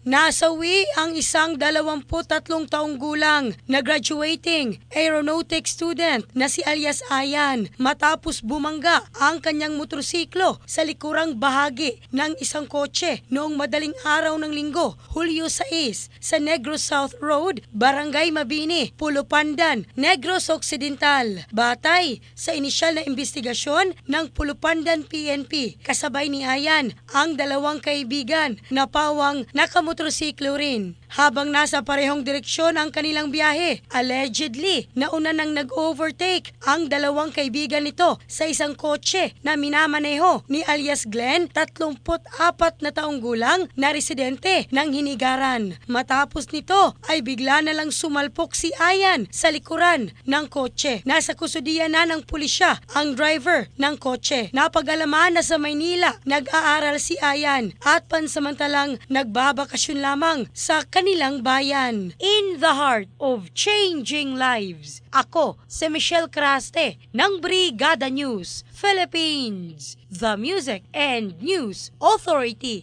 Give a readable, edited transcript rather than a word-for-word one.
Nasawi ang isang 23 taong gulang na graduating aeronautics student na si alias Ayan matapos bumangga ang kanyang motorsiklo sa likurang bahagi ng isang kotse noong madaling araw ng Linggo, Hulyo 6 sa Negros South Road, Barangay Mabini, Pulupandan, Negros Occidental. Batay sa inisyal na investigasyon ng Pulupandan PNP, kasabay ni Ayan ang dalawang kaibigan na pawang nakamotorsiklo rin. Habang nasa parehong direksyon ang kanilang biyahe, allegedly, nauna nang nag-overtake ang dalawang kaibigan nito sa isang kotse na minamaneho ni alias Glenn, 34 na taong gulang na residente ng Hinigaran. Matapos nito ay bigla na lang sumalpok si Ayan sa likuran ng kotse. Nasa kustudiya na ng pulisya ang driver ng kotse. Napag-alaman na sa Maynila nag-aaral si Ayan at pansamantalang nagbabakasyon lamang sa kanilang bayan. In the heart of changing lives, ako si Michelle Craste ng Brigada News Philippines, the Music and News Authority.